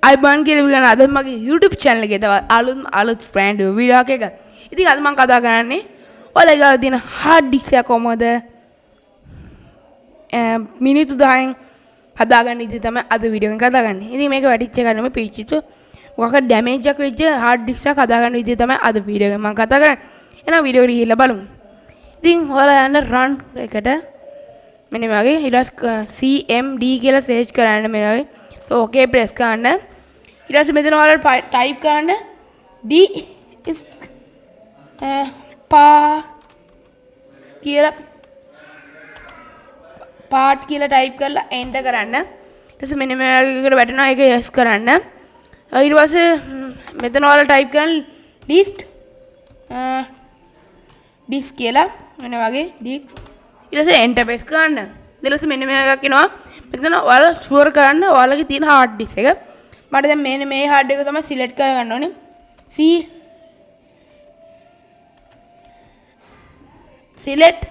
අයිබන් කියලා ගන්න අද මගේ YouTube channel එකේ තව අලුත් brand new video එකක්. ඉතින් අද මම කතා කරන්නේ ඔයාලා ගාව තියෙන hard disk එක කොහමද මිනිත්තු 10න් හදාගන්න ඉතින් තමයි අද වීඩියෝ එකෙන් කතා කරන්නේ. ඉතින් මේක වැටිච්ච එක නෙමෙයි පිච්චිතු මොකක් damage එකක් වෙච්ච hard disk එකක් හදාගන්න විදිය තමයි අද වීඩියෝ එකෙන් මම කතා කරන්නේ. එහෙනම් වීඩියෝ එකට ගිහිල්ලා බලමු. ඉතින් ඔයාලා යන්න run එකට මෙන්න මේ වගේ ඊට පස්සේ CMD කියලා search කරන්න මේ වගේ. So okay press කරන්න. ඊට පස්සේ මෙතන ඔයාලා type කරන්න D is part කියලා type කරලා enter කරන්න. ඊට පස්සේ මෙන්න මේ වගේ එකකට වැටෙනවා ඒක yes කරන්න. ඊට පස්සේ මෙතන ඔයාලා type කරන්න list disk කියලා මෙන්න වගේ disk ඊට පස්සේ enter press කරන්න. ඊට පස්සේ මෙන්න මේ එකක් එනවා. මෙතන ඔයාලා sure කරන්න ඔයාලගේ තියෙන hard disk එක. මට දැන් මේ hard එක තමයි select කරගන්න ඕනේ. select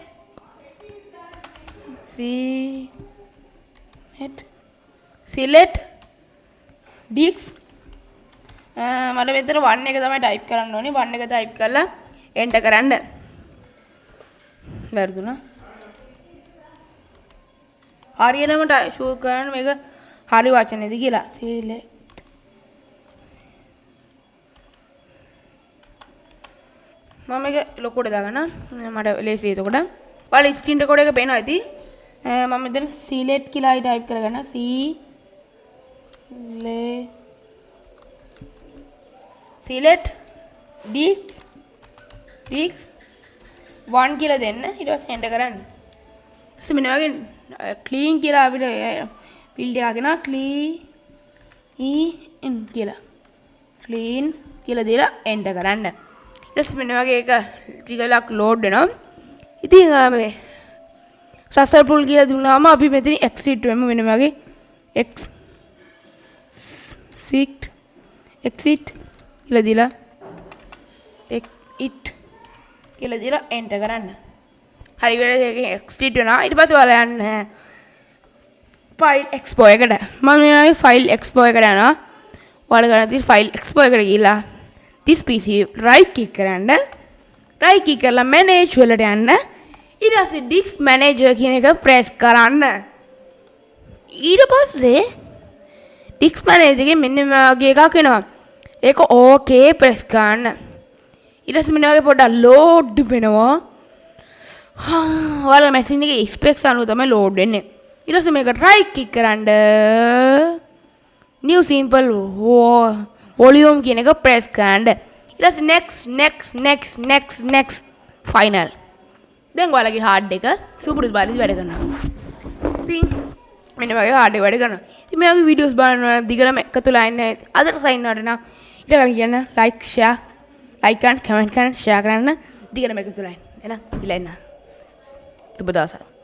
disk මට මෙතන 1 එක තමයි type කරන්න ඕනේ. 1 එක type කරලා enter කරන්න. වැරදුනා. හරියටම ෂෝ කරන්න මේක හරි වචනේද කියලා. select මම මේක ලොකුට දාගන්න. මට ලේසියි එතකොට. ඔයාලා ස්ක්‍රීන් රෙකෝඩර් එක පේනවා ඇති. මම මෙතන select කියලා type කරගන්න. select disk 1 කියලා දෙන්න. ඊට පස්සේ enter කරන්න. ඊට මෙන්න වගේ clean කියලා අපිට field එකක් එනවා. clean කියලා දීලා enter කරන්න. ඊට පස්සේ මෙන්න වගේ එක ටිකක් load වෙනවා. ඉතින් මේ successful කියලා දුන්නාම අපි මෙතන exit වෙමු. මෙන්න වගේ exit කියලා දීලා කියලා දීලා enter කරන්න. හරි වෙලෙ එකෙන් exit වෙනවා. ඊට පස්සේ ඔයාලා යන්න file export එකට. මම මේ file export එකට යනවා. ඔයාලා ගන්න තියෙන file export එකට ගිහිල්ලා this PC right click කරන්න. right click කරලා manage වලට යන්න. ඊට පස්සේ disk manager කියන එක press කරන්න. ඊට පස්සේ disk manager එකේ මෙන්න මේ වගේ එකක් එනවා. ඒක okay press කරන්න. ඊට පස්සේ මෙන්න වගේ පොඩ්ඩක් load වෙනවා. ඔයාලා මැෂින් එකේ specs අනුව තමයි load වෙන්නේ. ඊට පස්සේ මේක right click කරන්න. new simple volume කියන එක press කරන්න. ඊට පස්සේ next final. දැන් ඔයාලගේ hard එක සුපුරුදු පරිදි වැඩ කරනවා. ඉතින් මෙන්න වගේ hard එක වැඩ කරනවා. ඉතින් මේ වගේ videos බලන්න දිගටම එකතුලා ඉන්න අදට sign වෙනවට නම් ඊට කලින් කියන්න like share like and comment කරන්න share කරන්න දිගටම එකතුලා ඉන්න. එහෙනම් ඉලා ඉන්න. සුබ දවසක්.